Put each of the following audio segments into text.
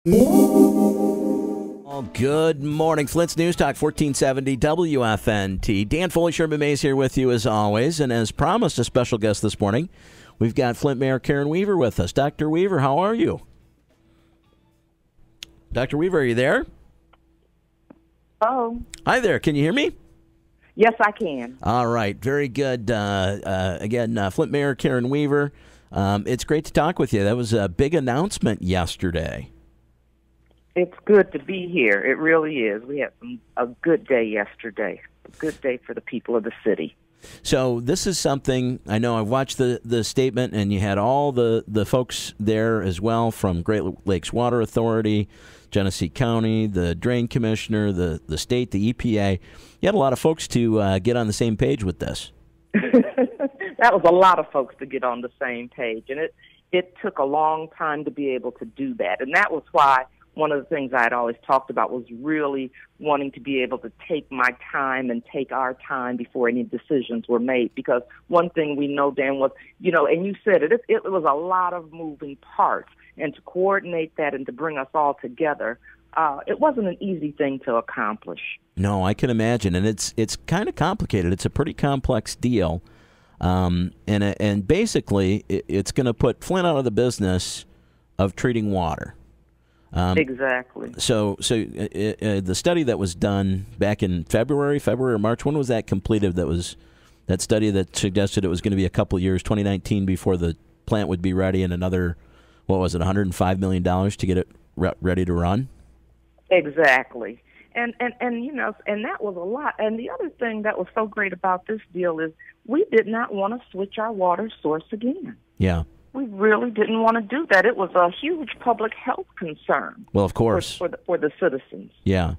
Well, good morning. Flint's News Talk 1470 WFNT. Dan Foley, Sherman Mays here with you as always. And as promised, a special guest this morning. We've got Flint Mayor Karen Weaver with us. Dr. Weaver, how are you? Dr. Weaver, are you there? Hello. Hi there. Can you hear me? Yes, I can. All right. Very good. Again, Flint Mayor Karen Weaver. It's great to talk with you. That was a big announcement yesterday. It's good to be here. It really is. We had a good day yesterday. A good day for the people of the city. So this is something, I know I've watched the statement, and you had all the folks there as well from Great Lakes Water Authority, Genesee County, the Drain Commissioner, the state, the EPA. You had a lot of folks to get on the same page with this. That was a lot of folks to get on the same page, and it took a long time to be able to do that. And that was why one of the things I had always talked about was really wanting to be able to take my time and take our time before any decisions were made. Because one thing we know, Dan, was, and you said it was a lot of moving parts. And to coordinate that and to bring us all together, it wasn't an easy thing to accomplish. No, I can imagine. And it's kind of complicated. It's a pretty complex deal. And basically, it's going to put Flint out of the business of treating water. Exactly. So the study that was done back in February or March, when was that completed? That was that study that suggested it was going to be a couple of years, 2019, before the plant would be ready, and another, what was it, $105 million to get it ready to run? Exactly. And that was a lot. And the other thing that was so great about this deal is we did not want to switch our water source again. Yeah. We really didn't want to do that. It was a huge public health concern. Well, of course, for the citizens. Yeah,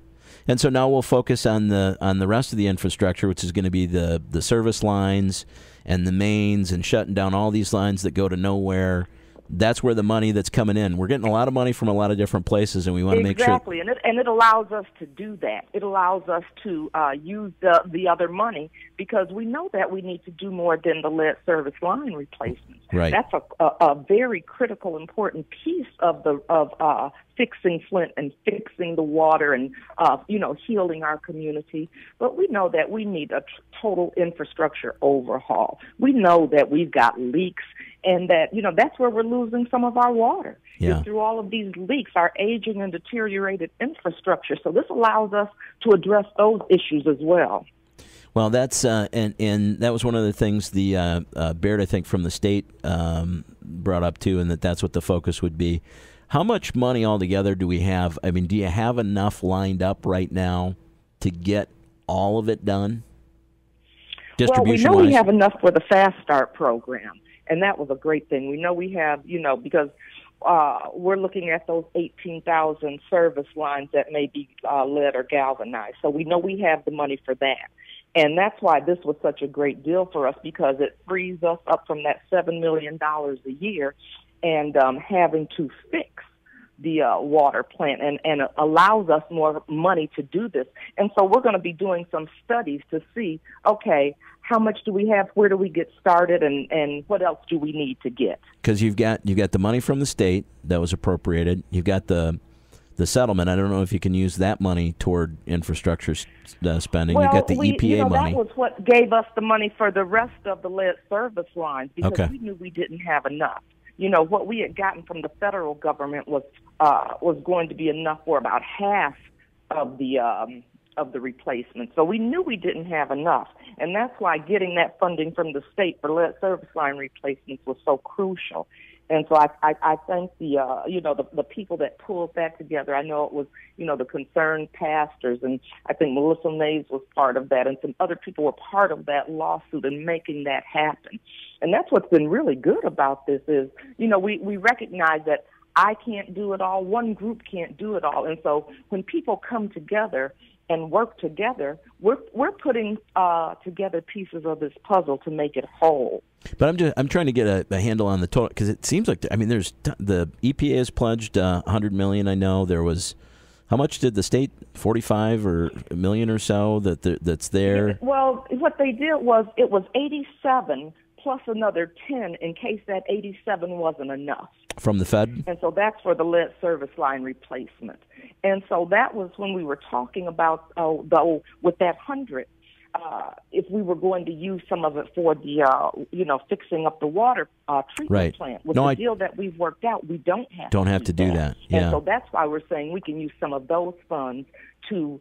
and so now we'll focus on the rest of the infrastructure, which is going to be the service lines and the mains and shutting down all these lines that go to nowhere. That's where the money that's coming in. We're getting a lot of money from a lot of different places, and we want to make sure. Exactly, and it allows us to do that. It allows us to use the other money because we know that we need to do more than the lead service line replacements. Right. That's a very critical, important piece of fixing Flint and fixing the water and healing our community. But we know that we need a total infrastructure overhaul. We know that we've got leaks, and that that's where we're losing some of our water. Yeah. Through all of these leaks, our aging and deteriorated infrastructure. So this allows us to address those issues as well. Well, that's and that was one of the things the Baird, I think, from the state brought up too, and that's what the focus would be. How much money altogether do we have? I mean, do you have enough lined up right now to get all of it done? Well, we know we have enough for the Fast Start program, and that was a great thing. We know we have, because we're looking at those 18,000 service lines that may be lead or galvanized. So we know we have the money for that. And that's why this was such a great deal for us, because it frees us up from that $7 million a year and having to fix the water plant and allows us more money to do this. And so we're going to be doing some studies to see, okay, how much do we have, where do we get started, and what else do we need to get? Because you've got the money from the state that was appropriated. You've got the settlement. I don't know if you can use that money toward infrastructure spending. Well, you got the EPA money. That was what gave us the money for the rest of the lead service lines, because we knew we didn't have enough. What we had gotten from the federal government was going to be enough for about half of the replacement. So we knew we didn't have enough, and that's why getting that funding from the state for lead service line replacements was so crucial. And so I thank the people that pulled that together. I know it was, the concerned pastors, and I think Melissa Mays was part of that, and some other people were part of that lawsuit and making that happen. And that's what's been really good about this is, we recognize that I can't do it all. One group can't do it all. And so when people come together and work together, we're putting together pieces of this puzzle to make it whole. But I'm trying to get a handle on the total, because it seems like there's the EPA has pledged $100 million. I know there was. How much did the state? 45 or $1 million or so that's there. Well, what they did was it was 87 plus another 10 in case that 87 wasn't enough. From the Fed? And so that's for the lead service line replacement. And so that was when we were talking about, though, with that 100, if we were going to use some of it for the, fixing up the water treatment plant. With the deal that we've worked out, we don't have to do that. Yeah. And so that's why we're saying we can use some of those funds to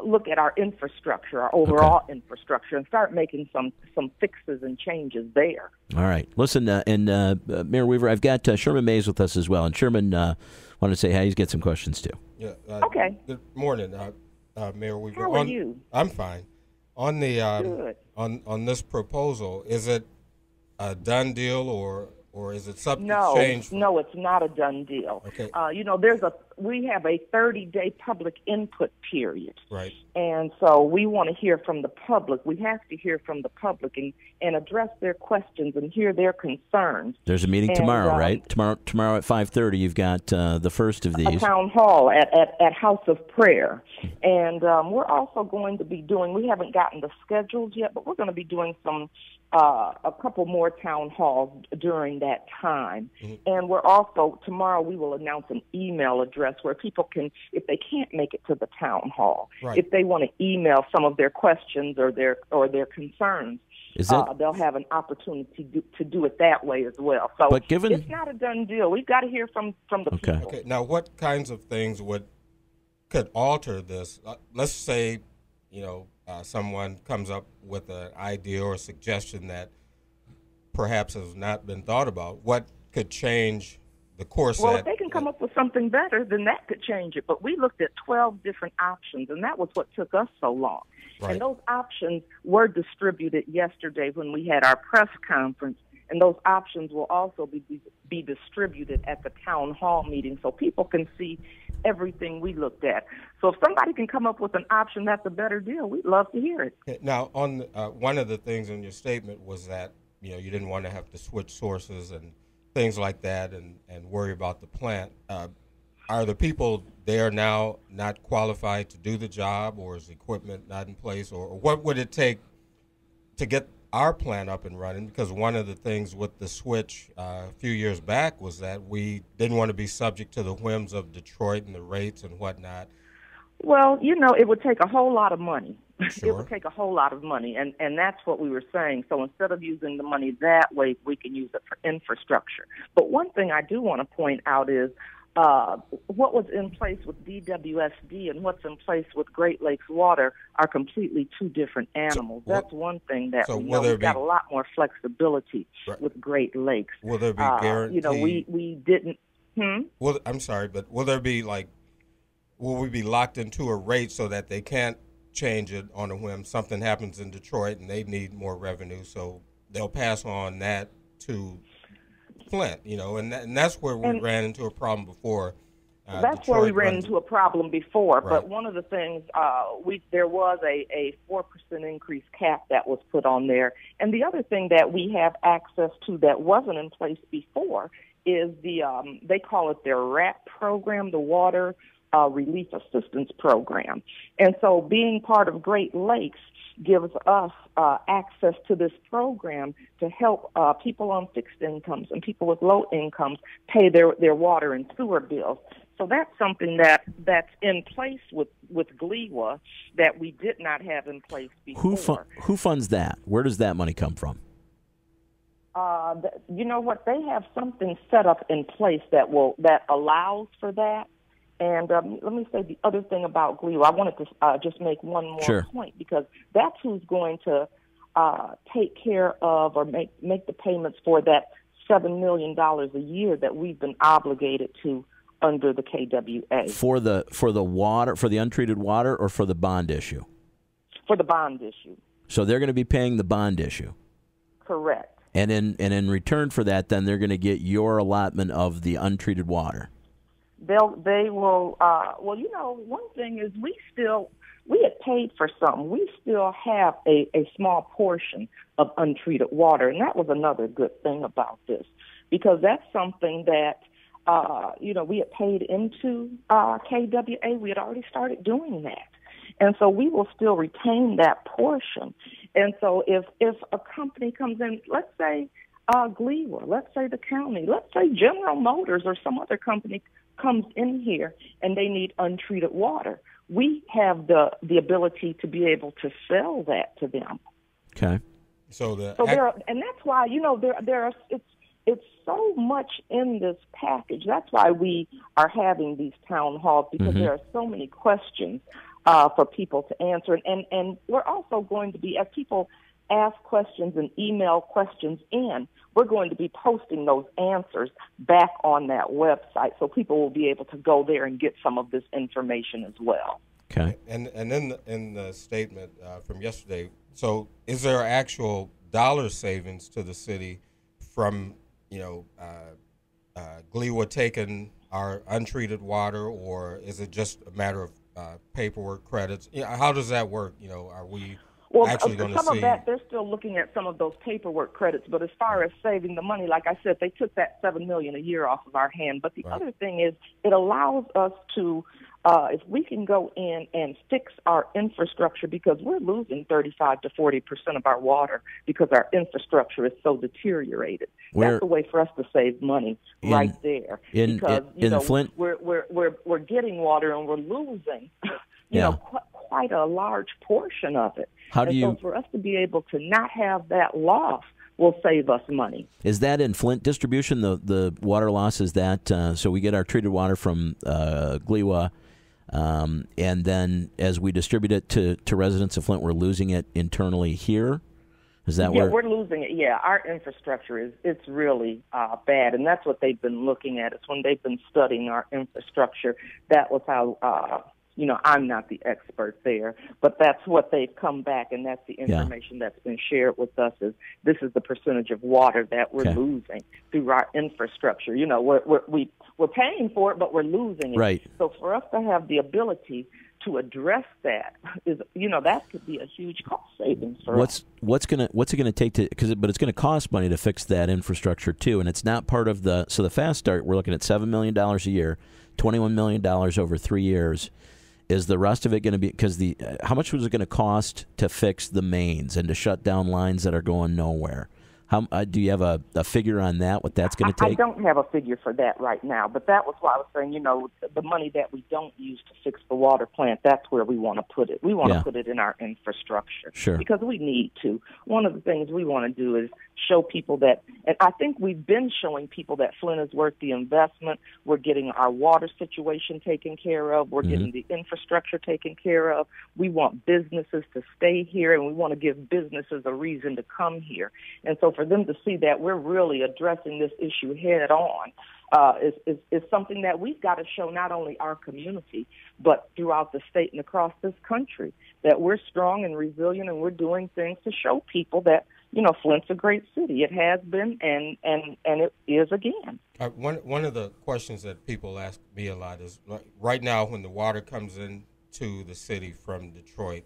look at our infrastructure, our overall infrastructure, and start making some fixes and changes there. All right. Listen, Mayor Weaver, I've got Sherman Mays with us as well. And Sherman wanted to say hi. He's got some questions, too. Yeah. Okay. Good morning, Mayor Weaver. How are you? I'm fine. On the on this proposal, is it a done deal or is it something changed? No, it's not a done deal. Okay. We have a 30-day public input period. Right. And so we want to hear from the public. We have to hear from the public and address their questions and hear their concerns. There's a meeting tomorrow, right? Tomorrow at 5:30, you've got the first of these. A town hall at House of Prayer. And we're also going to be doing, we haven't gotten the schedules yet, but we're going to be doing a couple more town halls during that time. Mm-hmm. And we're also, tomorrow we will announce an email address where people can, if they can't make it to the town hall, if they want to email some of their questions or their concerns, they'll have an opportunity to do it that way as well. So it's not a done deal. We've got to hear from the people. Okay. Now, what kinds of things could alter this? Let's say, someone comes up with an idea or a suggestion that perhaps has not been thought about. What could change the course? Well, if they can come up with something better, then that could change it. But we looked at 12 different options, and that was what took us so long. Right. And those options were distributed yesterday when we had our press conference, and those options will also be distributed at the town hall meeting so people can see everything we looked at. So if somebody can come up with an option that's a better deal, we'd love to hear it. Okay. Now, on one of the things in your statement was that you didn't want to have to switch sources and things like that and worry about the plant. Are the people there now not qualified to do the job, or is equipment not in place, or what would it take to get our plant up and running? Because one of the things with the switch a few years back was that we didn't want to be subject to the whims of Detroit and the rates and whatnot. Well, it would take a whole lot of money. Sure. It would take a whole lot of money, and that's what we were saying. So instead of using the money that way, we can use it for infrastructure. But one thing I do want to point out is what was in place with DWSD and what's in place with Great Lakes Water are completely two different animals. That's one thing that we know. We've got a lot more flexibility with Great Lakes. Will there be guaranteed? We didn't. Well, I'm sorry, but will there be will we be locked into a rate so that they can't change it on a whim? Something happens in Detroit and they need more revenue, so they'll pass on that to Flint, and that's where we ran into a problem before. That's where we ran into a problem before. Right. But one of the things, there was a 4% increase cap that was put on there. And the other thing that we have access to that wasn't in place before is they call it their RAP program, the Water Relief Assistance Program. And so being part of Great Lakes gives us access to this program to help people on fixed incomes and people with low incomes pay their water and sewer bills. So that's something that's in place with GLEWA that we did not have in place before. Who funds that? Where does that money come from? You know what? They have something set up in place that allows for that. And let me say the other thing about GLEWA. I wanted to just make one more point, because that's who's going to take care of or make the payments for that $7 million a year that we've been obligated to under the KWA. For the water, for the untreated water, or for the bond issue? For the bond issue. So they're going to be paying the bond issue. Correct. And in return for that, then they're going to get your allotment of the untreated water. They will. Well, one thing is we had paid for something. We still have a small portion of untreated water, and that was another good thing about this, because that's something that we had paid into KWA. We had already started doing that, and so we will still retain that portion. And so if a company comes in, let's say Gleewa, let's say the county, let's say General Motors or some other company comes in here and they need untreated water. We have the ability to be able to sell that to them. Okay. And that's why, it's so much in this package. That's why we are having these town halls, because there are so many questions for people to answer. And we're also going to be, as people ask questions and email questions in, we're going to be posting those answers back on that website, so people will be able to go there and get some of this information as well. Okay. And in the statement from yesterday, so is there actual dollar savings to the city from Gleewa taking our untreated water, or is it just a matter of paperwork credits? How does that work? Are we actually going to see? Some of that, they're still looking at some of those paperwork credits, but as far as saving the money, like I said, they took that $7 million a year off of our hand. But the other thing is, it allows us to, if we can go in and fix our infrastructure, because we're losing 35 to 40% of our water because our infrastructure is so deteriorated. That's a way for us to save money right there. In Flint, we're getting water and we're losing, quite a large portion of it. So for us to be able to not have that loss will save us money. Is that in Flint distribution, the water loss? Is that so we get our treated water from Gleewa, and then as we distribute it to residents of Flint, we're losing it internally here? Is that where? Yeah, we're losing it. Yeah, our infrastructure it's really bad, and that's what they've been looking at. It's when they've been studying our infrastructure. That was how. I'm not the expert there, but that's what they've come back, and that's the information that's been shared with us. Is this is the percentage of water that we're losing through our infrastructure? We're paying for it, but we're losing it. Right. So for us to have the ability to address that is, that could be a huge cost savings for us. What's it gonna take to? But it's gonna cost money to fix that infrastructure too, and it's not part of the. So the fast start, we're looking at $7 million a year, $21 million over 3 years. Is the rest of it going to be, because how much was it going to cost to fix the mains and to shut down lines that are going nowhere? How do you have a figure on that, what that's going to take? I don't have a figure for that right now, but that was why I was saying, the money that we don't use to fix the water plant, that's where we want to put it. We want to put it in our infrastructure. Sure. Because we need to. One of the things we want to do is show people that, and I think we've been showing people that Flint is worth the investment. We're getting our water situation taken care of. We're getting the infrastructure taken care of. We want businesses to stay here, and we want to give businesses a reason to come here. And so for them to see that we're really addressing this issue head on is something that we've got to show not only our community, but throughout the state and across this country, that we're strong and resilient, and we're doing things to show people that, Flint's a great city. It has been, and it is again. One of the questions that people ask me a lot is, right now when the water comes into the city from Detroit,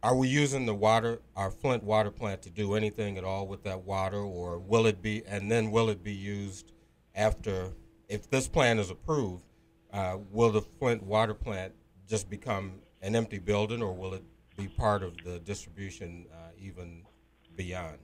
are we using our Flint water plant to do anything at all with that water, or will it be used after, if this plan is approved, will the Flint water plant just become an empty building, or will it be part of the distribution even beyond?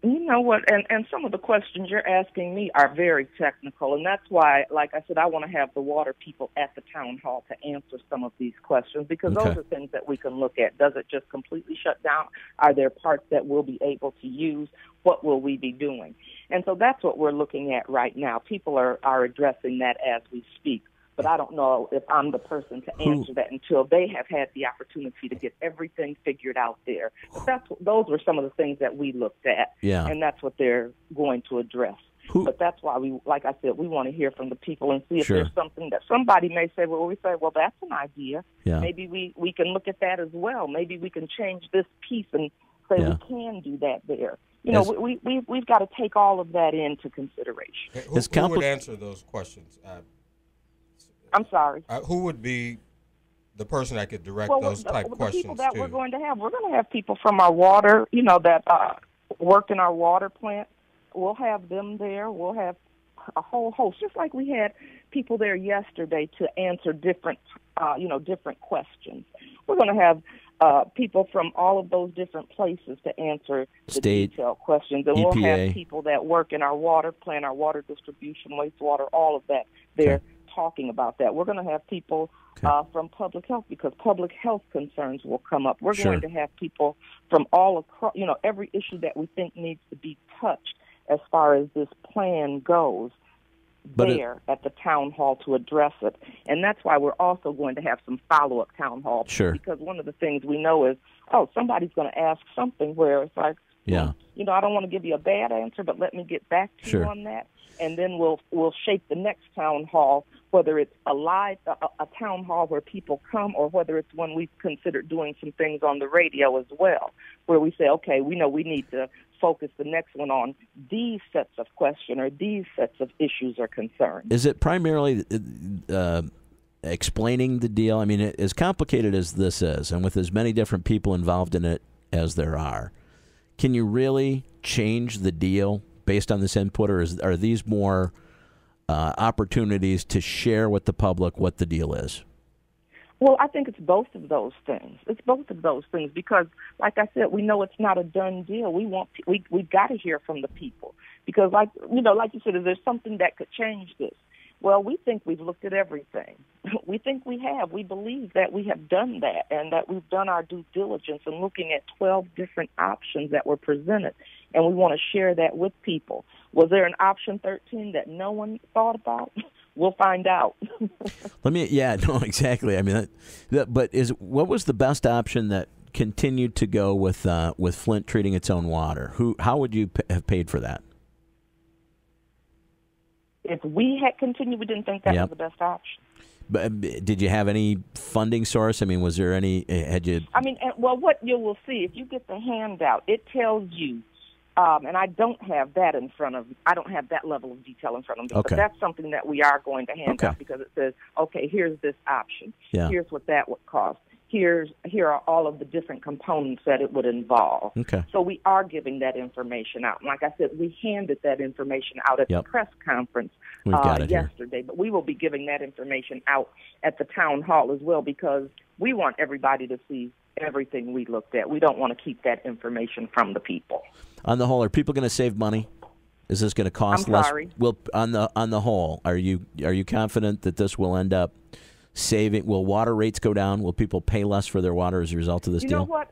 You know what, and some of the questions you're asking me are very technical, and that's why, like I said, I want to have the water people at the town hall to answer some of these questions, because those are things that we can look at. Does it just completely shut down? Are there parts that we'll be able to use? What will we be doing? And so that's what we're looking at right now. People are addressing that as we speak. But I don't know if I'm the person to answer that until they have had the opportunity to get everything figured out there. But those were some of the things that we looked at, and that's what they're going to address. But that's why like I said, we want to hear from the people and see if there's something that somebody may say, well, that's an idea. Yeah. Maybe we can look at that as well. Maybe we can change this piece and say we can do that there. We've got to take all of that into consideration. Who would answer those questions? I'm sorry. Who would be the person that could direct those type questions the people that we're going to have people from our water, that work in our water plant. We'll have them there. We'll have a whole host, just like we had people there yesterday to answer different questions. We're going to have people from all of those different places to answer the State, detailed questions. And EPA. we'll have people that work in our water plant, our water distribution, wastewater, all of that. They're talking about that. We're going to have people from public health, because public health concerns will come up. We're going to have people from all across, every issue that we think needs to be touched as far as this plan goes at the town hall to address it. And that's why we're also going to have some follow-up town hall. Sure. Because one of the things we know is, somebody's going to ask something where it's like, I don't want to give you a bad answer, but let me get back to you on that. And then we'll shape the next town hall, whether it's a town hall where people come, or whether it's one we've considered doing some things on the radio as well, where we say, okay, we know we need to focus the next one on these sets of questions or these sets of issues or concerns. Is it primarily explaining the deal? I mean, as complicated as this is, and with as many different people involved in it as there are, can you really change the deal based on this input, or are these more opportunities to share with the public what the deal is? Well, I think it's both of those things. It's both of those things because, like I said, we know it's not a done deal. We've got to hear from the people because, like you said, is there something that could change this? Well, we think we've looked at everything. We think we have. We believe that we have done that and that we've done our due diligence in looking at 12 different options that were presented, and we want to share that with people. Was there an option 13 that no one thought about? We'll find out. Exactly. I mean, but what was the best option that continued to go with Flint treating its own water? How would you have paid for that? If we had continued, we didn't think that was the best option. But did you have any funding source? I mean, was there any? Had you? I mean, well, what you will see if you get the handout, it tells you. And I don't have that in front of me. I don't have that level of detail in front of me. Okay. But that's something that we are going to hand out because it says, okay, here's this option. Yeah. Here's what that would cost. Here are all of the different components that it would involve. Okay. So we are giving that information out. And like I said, we handed that information out at the press conference yesterday. But we will be giving that information out at the town hall as well because we want everybody to see everything we looked at. We don't want to keep that information from the people. On the whole, are people going to save money? Is this going to cost less? Will on the whole, are you confident that this will end up saving? Will water rates go down? Will people pay less for their water as a result of this deal? You know what?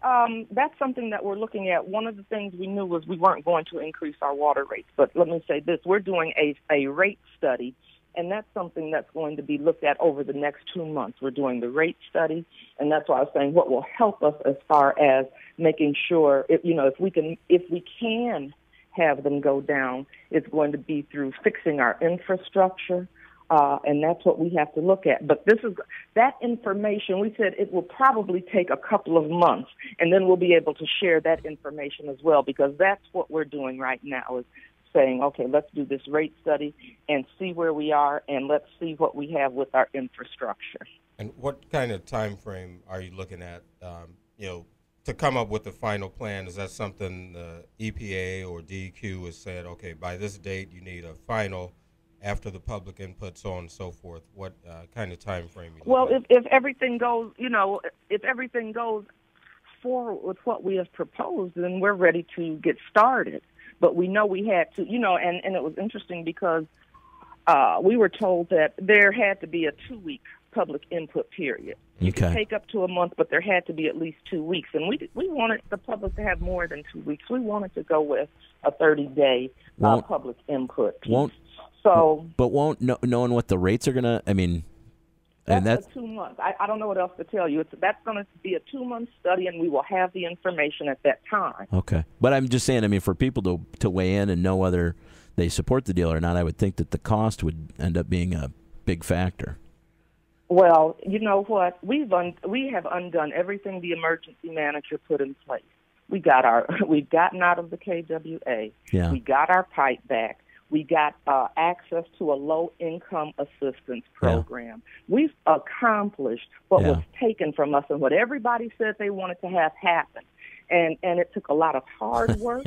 That's something that we're looking at. One of the things we knew was we weren't going to increase our water rates. But let me say this: we're doing a rate study. And that's something that's going to be looked at over the next 2 months. We're doing the rate study, and that's why I was saying what will help us as far as making sure, if we can have them go down, it's going to be through fixing our infrastructure, and that's what we have to look at. But that information. We said it will probably take a couple of months, and then we'll be able to share that information as well, because that's what we're doing right now is saying, okay, let's do this rate study and see where we are, and let's see what we have with our infrastructure. And what kind of time frame are you looking at, to come up with the final plan? Is that something the EPA or DEQ has said, okay, by this date you need a final after the public input, so on and so forth? What kind of time frame are you looking at? If everything goes, if everything goes forward with what we have proposed, then we're ready to get started. But we know we had to, and it was interesting because we were told that there had to be a 2-week public input period. You could take up to a month, but there had to be at least 2 weeks. And we wanted the public to have more than 2 weeks. We wanted to go with a 30-day public input piece. Knowing what the rates are going to, that's 2 months. I don't know what else to tell you. That's going to be a 2-month study, and we will have the information at that time. Okay. But I'm just saying, for people to weigh in and know whether they support the deal or not, I would think that the cost would end up being a big factor. Well, you know what? We have undone everything the emergency manager put in place. We've gotten out of the KWA. Yeah. We got our pipe back. We got access to a low-income assistance program. Yeah. We've accomplished what was taken from us and what everybody said they wanted to have happen. And it took a lot of hard work,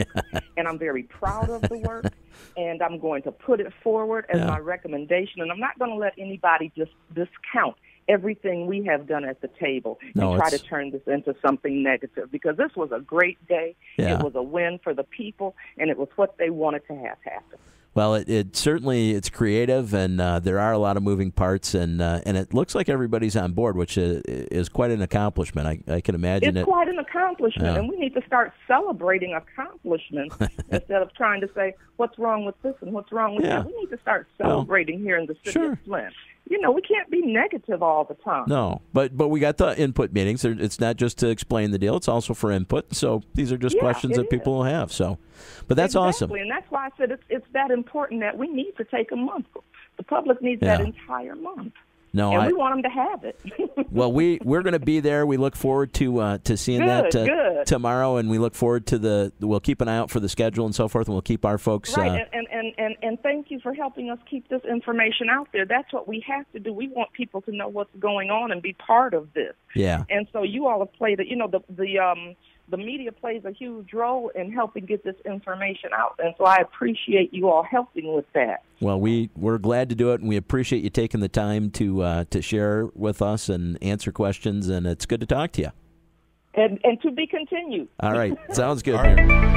and I'm very proud of the work, and I'm going to put it forward as my recommendation. And I'm not going to let anybody just discount everything we have done at the table and try to turn this into something negative, because this was a great day. Yeah. It was a win for the people, and it was what they wanted to have happen. Well, it certainly, it's creative, and there are a lot of moving parts, and it looks like everybody's on board, which is quite an accomplishment. I can imagine it's quite an accomplishment, and we need to start celebrating accomplishments instead of trying to say, what's wrong with this and what's wrong with that. We need to start celebrating here in the city of Flint. You know, we can't be negative all the time. No, but we got the input meetings. It's not just to explain the deal; it's also for input. So these are just questions that people will have. So, but that's awesome. And that's why I said it's that important that we need to take a month. The public needs that entire month. No, and we want them to have it. Well, we're going to be there. We look forward to seeing that tomorrow, and we look forward to we'll keep an eye out for the schedule and so forth, and we'll keep our folks. Right, and thank you for helping us keep this information out there. That's what we have to do. We want people to know what's going on and be part of this. Yeah. And so you all have played it. You know, the media plays a huge role in helping get this information out, and so I appreciate you all helping with that. Well, we're glad to do it, and we appreciate you taking the time to share with us and answer questions, and it's good to talk to you. And to be continued. All right. Sounds good.